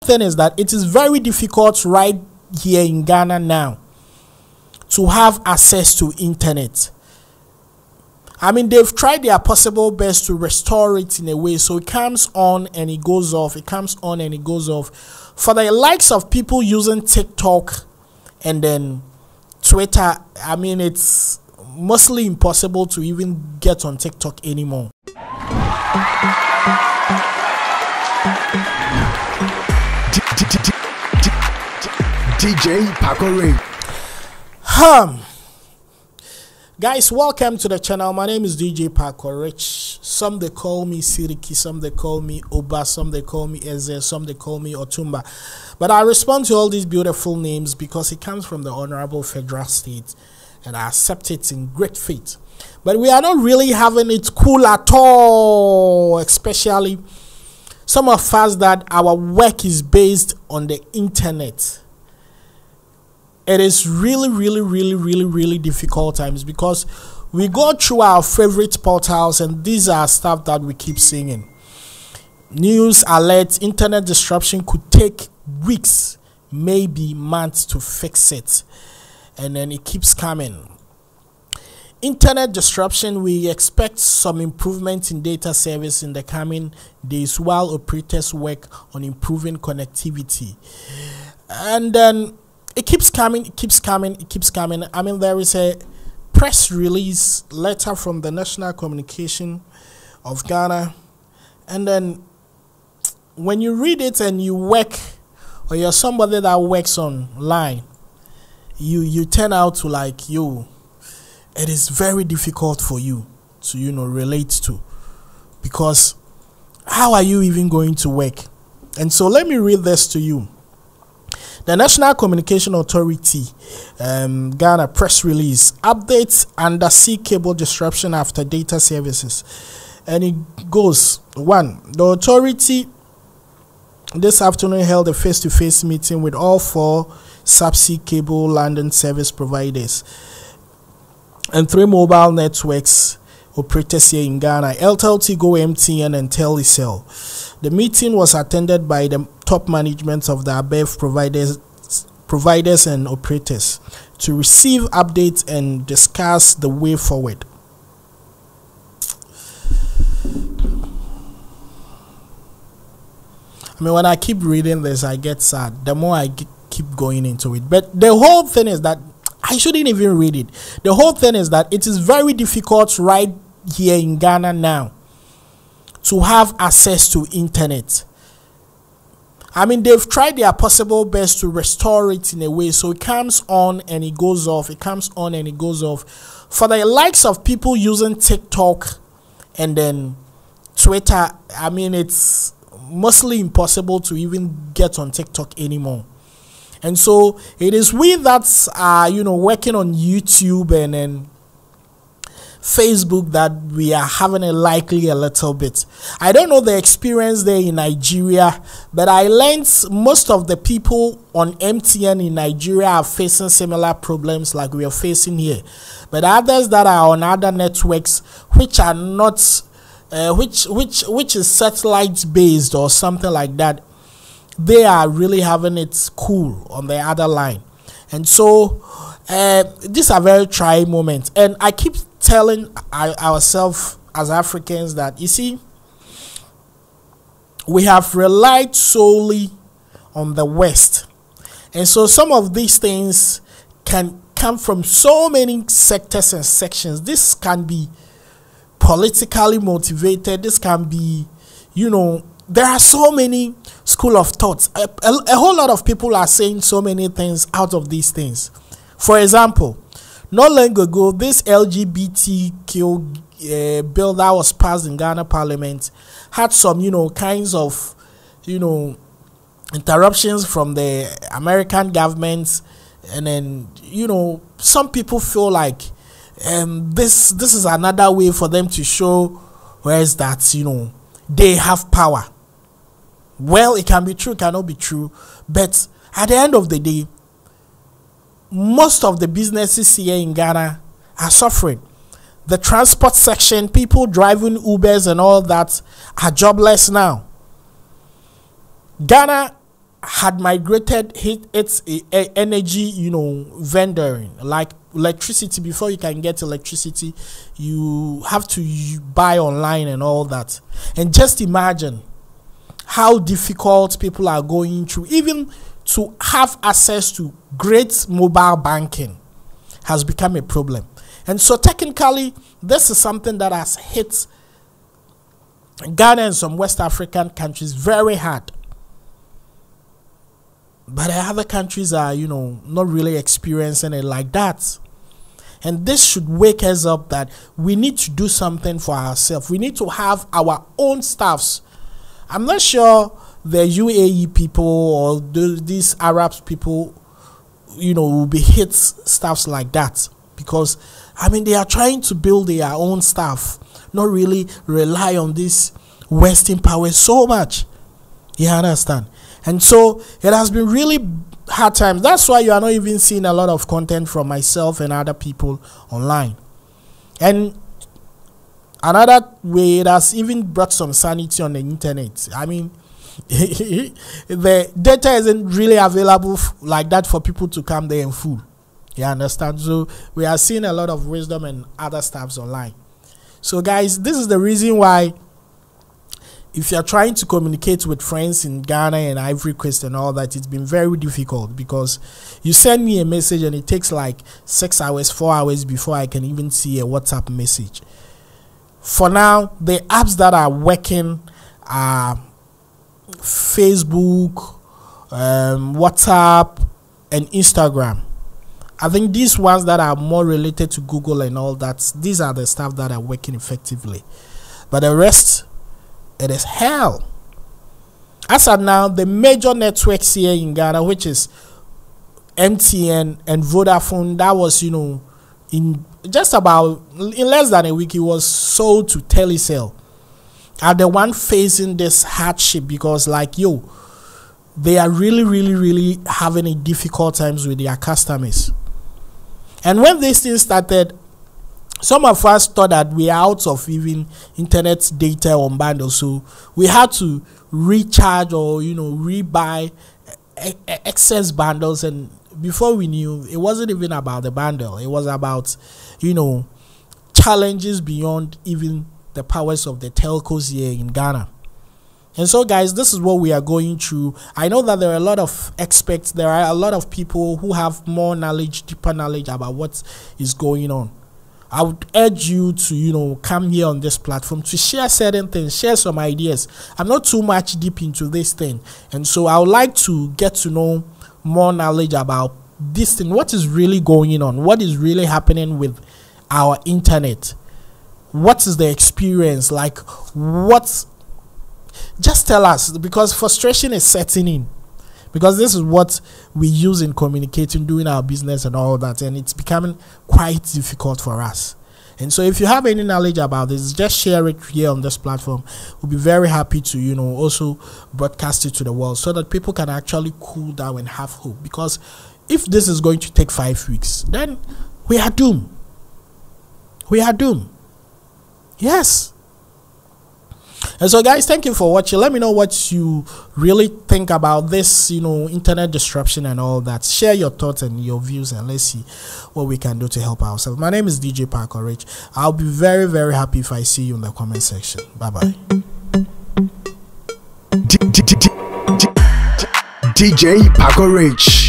thing is that it is very difficult right here in Ghana now to have access to internet. I mean, they've tried their possible best to restore it in a way so it comes on and it goes off, it comes on and it goes off. For the likes of people using TikTok and then Twitter, I mean, it's mostly impossible to even get on TikTok anymore. DJ Pakore. Guys, welcome to the channel. My name is DJ Pakore. Some they call me Siriki, some they call me Oba, some they call me Eze, some they call me Otumba. But I respond to all these beautiful names because it comes from the Honorable Federal State and I accept it in great faith. But we are not really having it cool at all, especially some of us that our work is based on the internet. It is really difficult times because we go through our favorite portals and these are stuff that we keep seeing. News alerts, internet disruption could take weeks, maybe months to fix it. And then it keeps coming. Internet disruption, we expect some improvement in data service in the coming days while operators work on improving connectivity. And then it keeps coming, it keeps coming, it keeps coming. I mean, there is a press release letter from the National Communication of Ghana. And then when you read it and you work, or you're somebody that works online, you turn out to like, yo, it is very difficult for you to, relate to. Because how are you even going to work? And so let me read this to you. The National Communication Authority, Ghana press release, updates undersea cable disruption after data services. And it goes, 1. The authority this afternoon held a face-to-face meeting with all 4 subsea cable landing service providers and 3 mobile networks operators here in Ghana, Airtel, Tigo, MTN, and Telecel. The meeting was attended by the top management of the above providers and operators to receive updates and discuss the way forward. I mean, when I keep reading this, I get sad. The more I keep going into it. But the whole thing is that I shouldn't even read it. The whole thing is that it is very difficult right here in Ghana now to have access to internet. I mean, they've tried their possible best to restore it in a way so it comes on and it goes off, it comes on and it goes off. For the likes of people using TikTok and then Twitter, I mean, it's mostly impossible to even get on TikTok anymore. And so it is we that are, working on YouTube and then Facebook that we are having a little bit. I don't know the experience there in Nigeria, but I learned most of the people on MTN in Nigeria are facing similar problems like we are facing here. But others that are on other networks which are not, which is satellite based or something like that, they are really having it cool on the other line. And so these are very trying moments. And I keep telling ourselves as Africans that, you see, we have relied solely on the West. And so some of these things can come from so many sectors and sections. This can be politically motivated. This can be, there are so many school of thoughts. A whole lot of people are saying so many things out of these things. For example, not long ago, this LGBTQ bill that was passed in Ghana Parliament had some, kinds of, interruptions from the American government. And then, some people feel like this is another way for them to show whereas that, they have power. Well, it can be true, it cannot be true. But at the end of the day, most of the businesses here in Ghana are suffering. The transport section, people driving Ubers and all that are jobless now. Ghana had migrated its energy, you know, vendoring, like electricity. Before you can get electricity, you have to buy online and all that. And just imagine how difficult people are going through, even to have access to great mobile banking has become a problem. And so technically, this is something that has hit Ghana and some West African countries very hard. But the other countries are, you know, not really experiencing it like that. And this should wake us up that we need to do something for ourselves. We need to have our own staffs. I'm not sure the UAE people or these Arab people, you know, will be hit staffs like that. Because, I mean, they are trying to build their own staff, not really rely on this Western power so much. You understand? And so it has been really hard times. That's why you are not even seeing a lot of content from myself and other people online. And another way, it has even brought some sanity on the internet. I mean, the data isn't really available like that for people to come there and fool. You understand? So we are seeing a lot of wisdom and other stuffs online. So guys, this is the reason why, if you're trying to communicate with friends in Ghana and Ivory Coast and all that, it's been very difficult, because you send me a message and it takes like 6 hours, 4 hours before I can even see a WhatsApp message. For now, the apps that are working are Facebook, WhatsApp, and Instagram. I think these ones that are more related to Google and all that, these are the stuff that are working effectively. But the rest, it is hell. As of now, the major networks here in Ghana, which is MTN and Vodafone, that was, you know, in less than a week, it was sold to Telecel, are the one facing this hardship, because like, yo, they are really having a difficult times with their customers. And when this thing started, some of us thought that we are out of even internet data on bundles, so we had to recharge or, you know, rebuy excess bundles. And before we knew, it wasn't even about the bundle, it was about, you know, challenges beyond even the powers of the telcos here in Ghana. And so guys, this is what we are going through. I know that there are a lot of experts, there are a lot of people who have more knowledge, deeper knowledge about what is going on. I would urge you to, you know, come here on this platform to share certain things, share some ideas. I'm not too much deep into this thing, and so I would like to get to know more knowledge about this thing. What is really going on? What is really happening with our internet? What is the experience like? Just tell us, because frustration is setting in. Because this is what we use in communicating, doing our business and all that, and it's becoming quite difficult for us. And so if you have any knowledge about this, just share it here on this platform. We'll be very happy to, you know, also broadcast it to the world, so that people can actually cool down and have hope. Because if this is going to take 5 weeks, then we are doomed. We are doomed. Yes. And so guys, thank you for watching. Let me know what you really think about this, you know, internet disruption and all that. Share your thoughts and your views, and let's see what we can do to help ourselves. My name is DJ Parker Rich. I'll be very happy if I see you in the comment section. Bye bye. DJ Parker Rich.